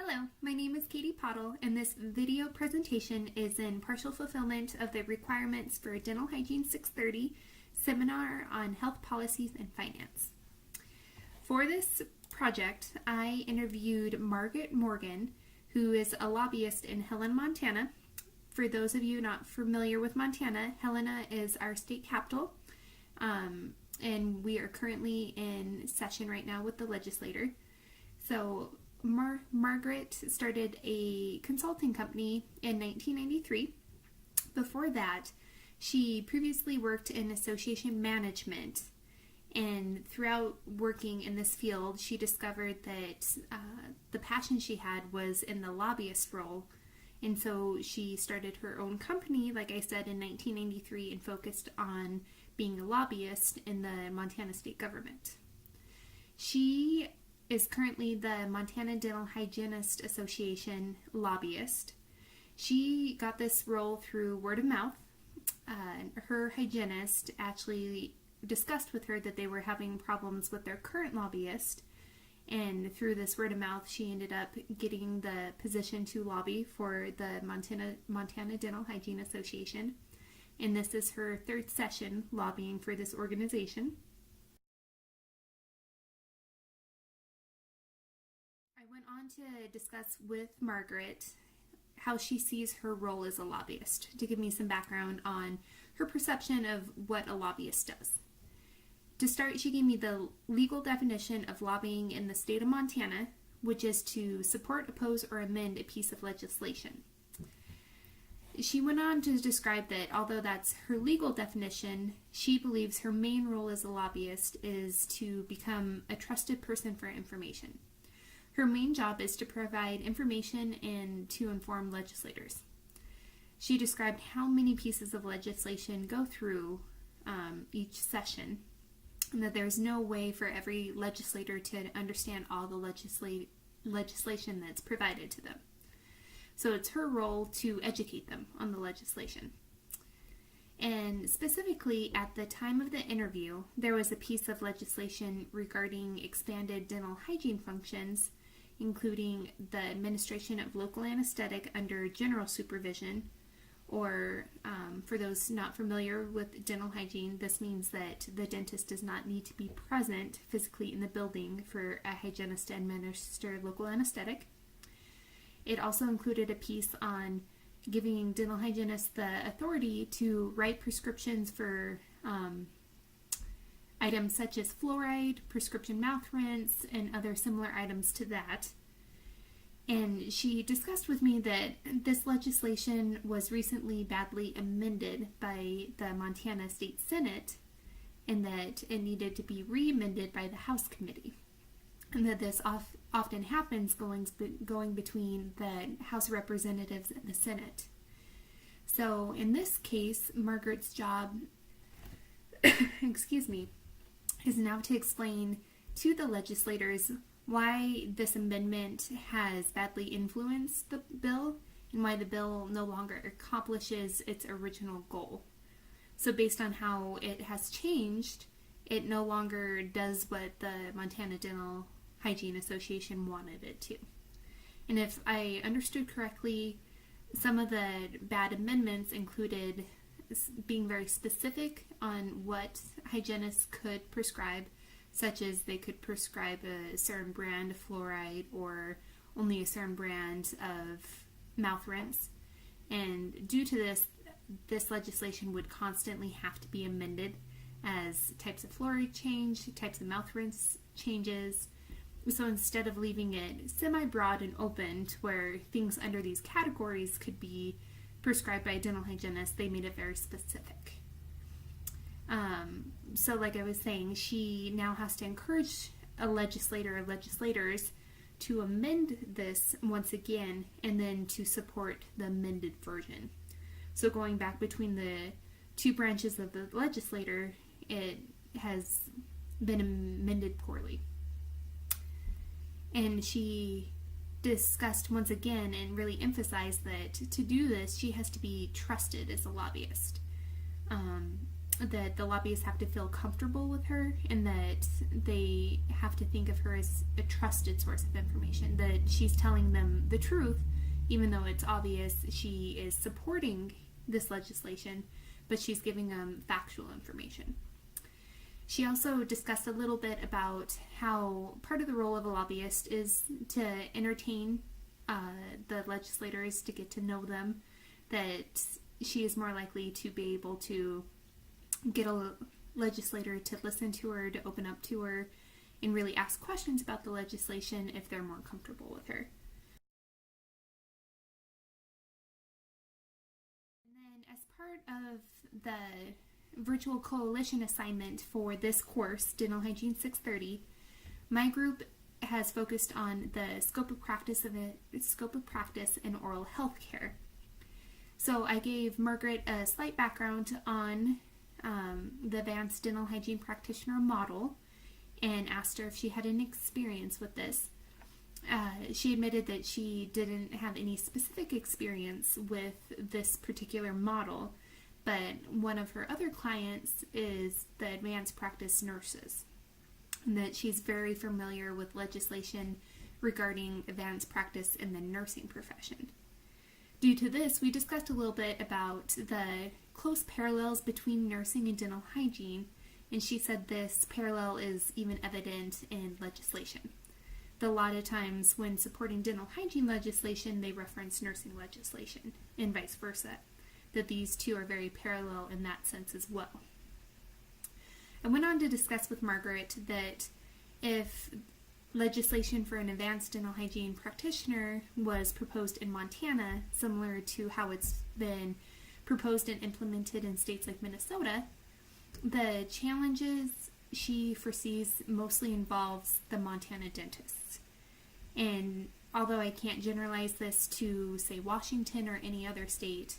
Hello, my name is Katie Pottle, and this video presentation is in partial fulfillment of the requirements for Dental Hygiene 630 Seminar on Health Policies and Finance. For this project, I interviewed Margaret Morgan, who is a lobbyist in Helena, Montana. For those of you not familiar with Montana, Helena is our state capital, and we are currently in session right now with the legislator. So Margaret started a consulting company in 1993. Before that, she previously worked in association management, and throughout working in this field, she discovered that the passion she had was in the lobbyist role, and so she started her own company, like I said, in 1993 and focused on being a lobbyist in the Montana state government. She is currently the Montana Dental Hygienist Association lobbyist. She got this role through word of mouth. Her hygienist actually discussed with her that they were having problems with their current lobbyist, and through this word of mouth she ended up getting the position to lobby for the Montana Dental Hygiene Association, and this is her third session lobbying for this organization. I went on to discuss with Margaret how she sees her role as a lobbyist, to give me some background on her perception of what a lobbyist does. To start, she gave me the legal definition of lobbying in the state of Montana, which is to support, oppose, or amend a piece of legislation. She went on to describe that although that's her legal definition, she believes her main role as a lobbyist is to become a trusted person for information. Her main job is to provide information and to inform legislators. She described how many pieces of legislation go through each session, and that there's no way for every legislator to understand all the legislation that's provided to them. So it's her role to educate them on the legislation. And specifically, at the time of the interview, there was a piece of legislation regarding expanded dental hygiene functions, including the administration of local anesthetic under general supervision, or for those not familiar with dental hygiene, this means that the dentist does not need to be present physically in the building for a hygienist to administer local anesthetic. It also included a piece on giving dental hygienists the authority to write prescriptions for items such as fluoride, prescription mouth rinse, and other similar items to that. And she discussed with me that this legislation was recently badly amended by the Montana State Senate, and that it needed to be re-amended by the House Committee, and that this often happens going between the House of Representatives and the Senate. So in this case, Margaret's job is now to explain to the legislators why this amendment has badly influenced the bill and why the bill no longer accomplishes its original goal. So based on how it has changed, it no longer does what the Montana Dental Hygiene Association wanted it to. And if I understood correctly, some of the bad amendments included being very specific on what hygienists could prescribe, such as they could prescribe a certain brand of fluoride or only a certain brand of mouth rinse. And due to this legislation would constantly have to be amended as types of fluoride change, types of mouth rinse changes. So instead of leaving it semi-broad and open to where things under these categories could be prescribed by a dental hygienist, they made it very specific. So like I was saying, she now has to encourage a legislator or legislators to amend this once again, and then to support the amended version. So going back between the two branches of the legislature, it has been amended poorly. And she discussed once again and really emphasized that to do this, she has to be trusted as a lobbyist. that the lobbyists have to feel comfortable with her, and that they have to think of her as a trusted source of information, that she's telling them the truth, even though it's obvious she is supporting this legislation, but she's giving them factual information. She also discussed a little bit about how part of the role of a lobbyist is to entertain the legislators, to get to know them, that she is more likely to be able to get a legislator to listen to her, to open up to her, and really ask questions about the legislation if they're more comfortable with her. And then, as part of the virtual coalition assignment for this course, Dental Hygiene 630, my group has focused on the scope of practice in oral health care. So I gave Margaret a slight background on the Advanced Dental Hygiene Practitioner model and asked her if she had any experience with this. She admitted that she didn't have any specific experience with this particular model, but one of her other clients is the advanced practice nurses, and that she's very familiar with legislation regarding advanced practice in the nursing profession. Due to this, we discussed a little bit about the close parallels between nursing and dental hygiene, and she said this parallel is even evident in legislation. A lot of times when supporting dental hygiene legislation, they reference nursing legislation, and vice versa, that these two are very parallel in that sense as well. I went on to discuss with Margaret that if legislation for an advanced dental hygiene practitioner was proposed in Montana, similar to how it's been proposed and implemented in states like Minnesota, the challenges she foresees mostly involves the Montana dentists. And although I can't generalize this to, say, Washington or any other state,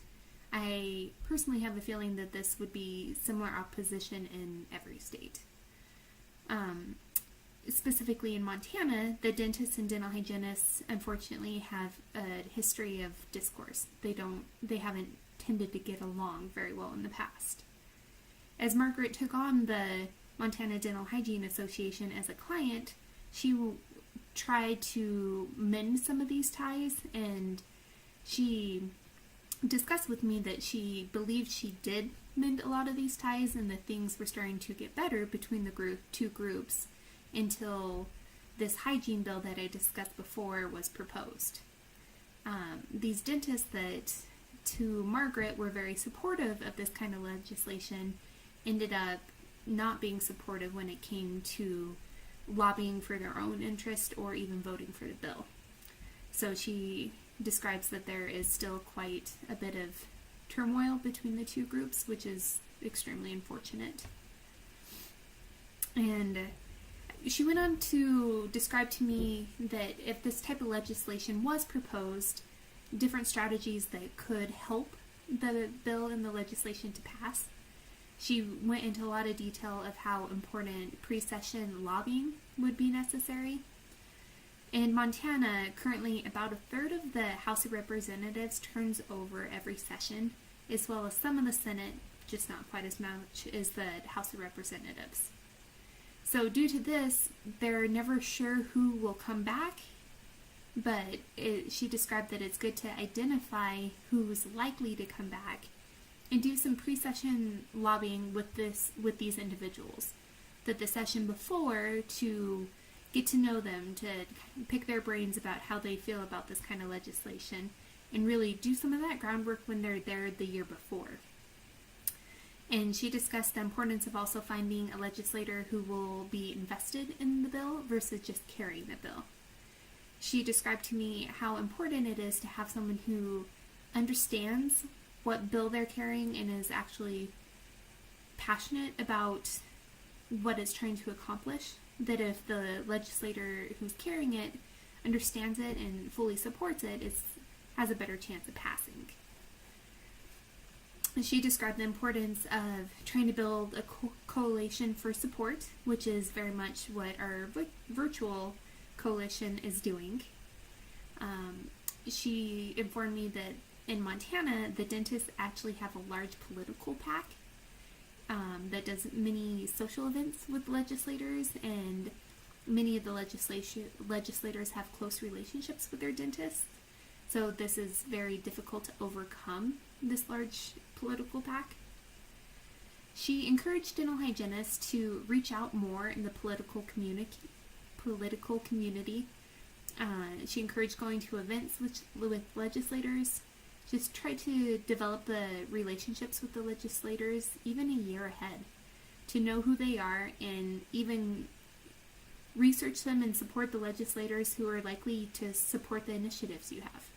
I personally have the feeling that this would be similar opposition in every state. Specifically in Montana, the dentists and dental hygienists unfortunately have a history of discourse. They haven't tended to get along very well in the past. As Margaret took on the Montana Dental Hygiene Association as a client, she tried to mend some of these ties, and she discussed with me that she believed she did mend a lot of these ties, and that things were starting to get better between the two groups until this hygiene bill that I discussed before was proposed. These dentists that, to Margaret, were very supportive of this kind of legislation ended up not being supportive when it came to lobbying for their own interest or even voting for the bill. So she describes that there is still quite a bit of turmoil between the two groups, which is extremely unfortunate. And she went on to describe to me that if this type of legislation was proposed, different strategies that could help the bill and the legislation to pass. She went into a lot of detail of how important pre-session lobbying would be necessary. In Montana, currently about a third of the House of Representatives turns over every session, as well as some of the Senate, just not quite as much as the House of Representatives. So due to this, they're never sure who will come back, but she described that it's good to identify who's likely to come back and do some pre-session lobbying with these individuals. That the session before, to get to know them, to pick their brains about how they feel about this kind of legislation, and really do some of that groundwork when they're there the year before. And she discussed the importance of also finding a legislator who will be invested in the bill versus just carrying the bill. She described to me how important it is to have someone who understands what bill they're carrying and is actually passionate about what it's trying to accomplish. That if the legislator who's carrying it understands it and fully supports it, it has a better chance of passing. She described the importance of trying to build a coalition for support, which is very much what our virtual coalition is doing. She informed me that in Montana, the dentists actually have a large political PAC. does many social events with legislators, and many of the legislators have close relationships with their dentists. So this is very difficult to overcome this large political PAC. She encouraged dental hygienists to reach out more in the political community. She encouraged going to events with legislators. Just try to develop the relationships with the legislators even a year ahead, to know who they are and even research them and support the legislators who are likely to support the initiatives you have.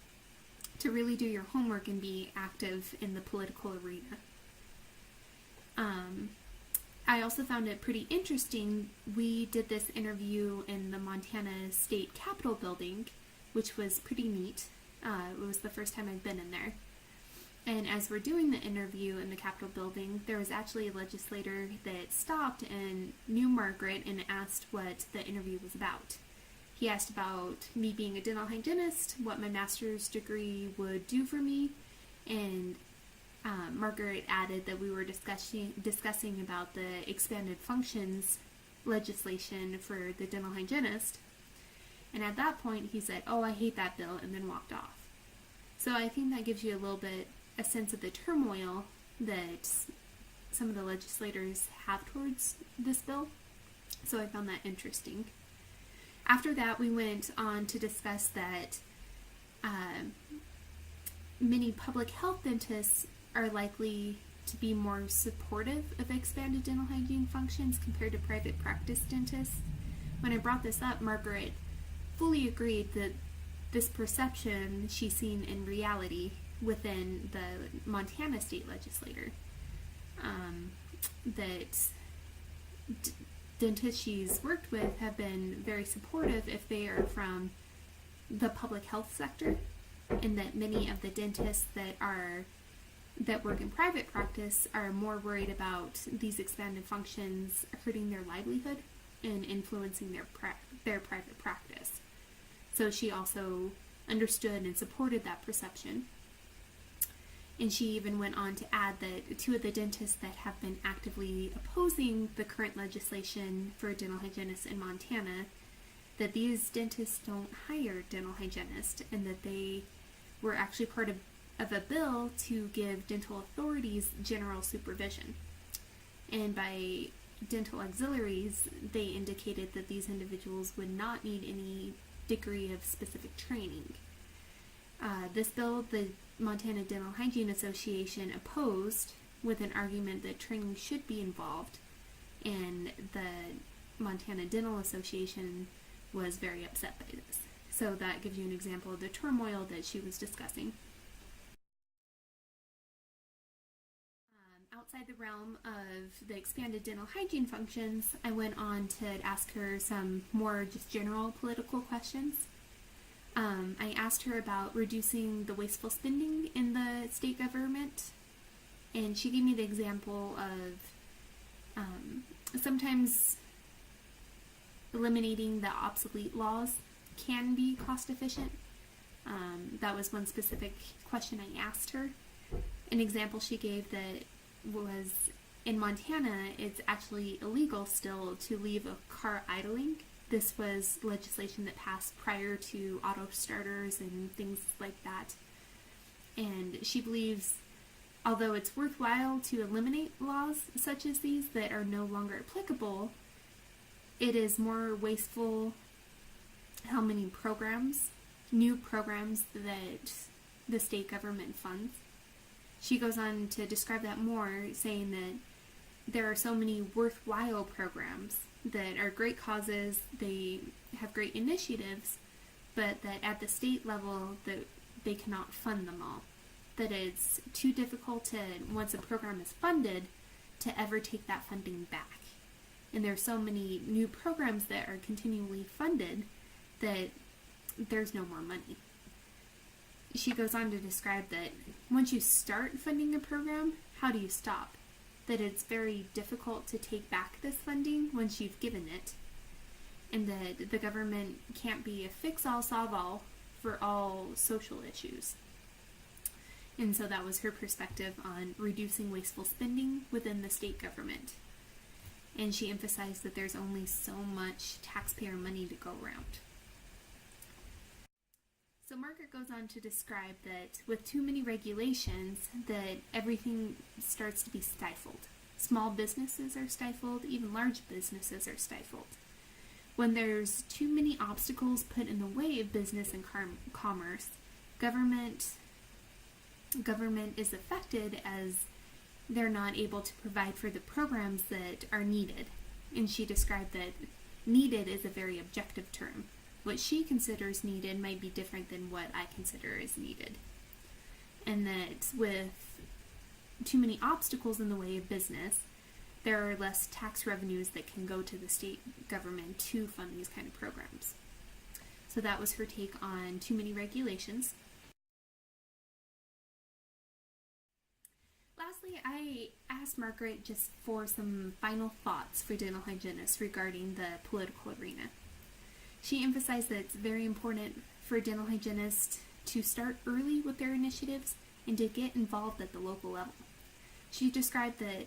To really do your homework and be active in the political arena. I also found it pretty interesting. We did this interview in the Montana State Capitol building, which was pretty neat. It was the first time I've been in there. And as we're doing the interview in the Capitol building, there was actually a legislator that stopped and knew Margaret and asked what the interview was about. He asked about me being a dental hygienist, what my master's degree would do for me, and Margaret added that we were discussing about the expanded functions legislation for the dental hygienist. And at that point, he said, "Oh, I hate that bill," and then walked off. So I think that gives you a little bit a sense of the turmoil that some of the legislators have towards this bill. So I found that interesting. After that, we went on to discuss that many public health dentists are likely to be more supportive of expanded dental hygiene functions compared to private practice dentists. When I brought this up, Margaret fully agreed that this perception she's seen in reality within the Montana state legislature. That dentists she's worked with have been very supportive if they are from the public health sector, and that many of the dentists that work in private practice are more worried about these expanded functions hurting their livelihood and influencing their private practice. So she also understood and supported that perception. And she even went on to add that two of the dentists that have been actively opposing the current legislation for dental hygienists in Montana, that these dentists don't hire dental hygienists, and that they were actually part of a bill to give dental authorities general supervision. And by dental auxiliaries, they indicated that these individuals would not need any degree of specific training. This bill, the Montana Dental Hygiene Association opposed with an argument that training should be involved, and the Montana Dental Association was very upset by this. So that gives you an example of the turmoil that she was discussing. Outside the realm of the expanded dental hygiene functions, I went on to ask her some more just general political questions. I asked her about reducing the wasteful spending in the state government, and she gave me the example of sometimes eliminating the obsolete laws can be cost efficient. That was one specific question I asked her. An example she gave that was in Montana, it's actually illegal still to leave a car idling. This was legislation that passed prior to auto starters and things like that. And she believes, although it's worthwhile to eliminate laws such as these that are no longer applicable, it is more wasteful how many new programs that the state government funds. She goes on to describe that more, saying that there are so many worthwhile programs that are great causes, they have great initiatives, but that at the state level that they cannot fund them all. That it's too difficult to, once a program is funded, to ever take that funding back. And there are so many new programs that are continually funded that there's no more money. She goes on to describe that once you start funding a program, how do you stop? That it's very difficult to take back this funding once you've given it, and that the government can't be a fix-all, solve-all for all social issues. And so that was her perspective on reducing wasteful spending within the state government. and she emphasized that there's only so much taxpayer money to go around. So Margaret goes on to describe that with too many regulations, that everything starts to be stifled. Small businesses are stifled, even large businesses are stifled. When there's too many obstacles put in the way of business and commerce, government is affected as they're not able to provide for the programs that are needed. And she described that needed is a very objective term. What she considers needed might be different than what I consider is needed. And that with too many obstacles in the way of business, there are less tax revenues that can go to the state government to fund these kind of programs. So that was her take on too many regulations. Lastly, I asked Margaret just for some final thoughts for dental hygienists regarding the political arena. She emphasized that it's very important for dental hygienists to start early with their initiatives and to get involved at the local level. She described that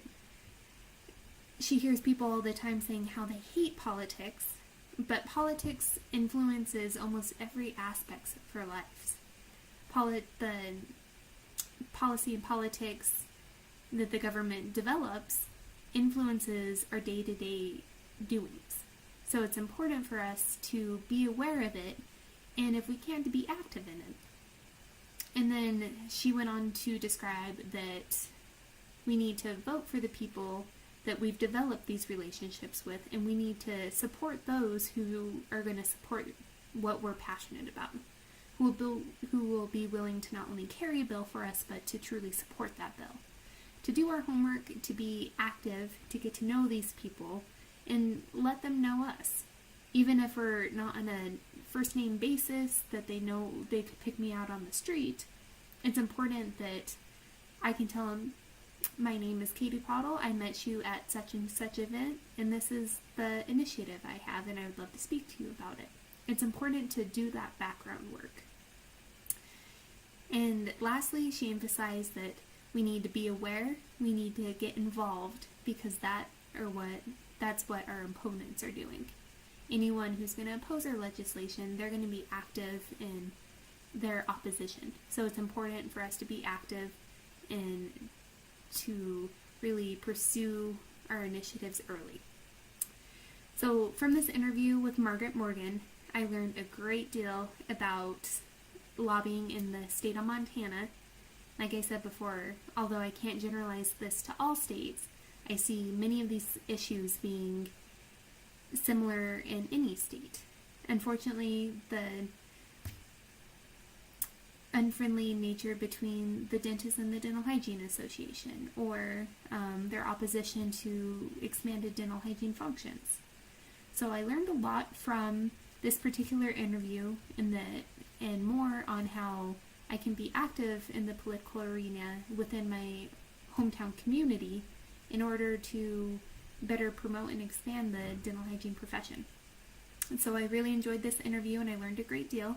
she hears people all the time saying how they hate politics, but politics influences almost every aspect of our lives. The policy and politics that the government develops influences our day-to-day doings. So it's important for us to be aware of it, and if we can, to be active in it. And then she went on to describe that we need to vote for the people that we've developed these relationships with, and we need to support those who are going to support what we're passionate about, who will be willing to not only carry a bill for us, but to truly support that bill. To do our homework, to be active, to get to know these people, and let them know us. Even if we're not on a first name basis, that they know they could pick me out on the street, it's important that I can tell them, my name is Katie Pottle, I met you at such and such event, and this is the initiative I have, and I would love to speak to you about it. It's important to do that background work. And lastly, she emphasized that we need to be aware, we need to get involved, because that's what our opponents are doing. Anyone who's going to oppose our legislation, they're going to be active in their opposition. So it's important for us to be active and to really pursue our initiatives early. So from this interview with Margaret Morgan, I learned a great deal about lobbying in the state of Montana. Like I said before, although I can't generalize this to all states, I see many of these issues being similar in any state. Unfortunately, the unfriendly nature between the dentist and the Dental Hygiene Association, or their opposition to expanded dental hygiene functions. So I learned a lot from this particular interview and more on how I can be active in the political arena within my hometown community in order to better promote and expand the dental hygiene profession. And so I really enjoyed this interview and I learned a great deal.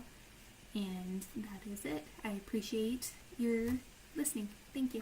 And that is it. I appreciate your listening. Thank you.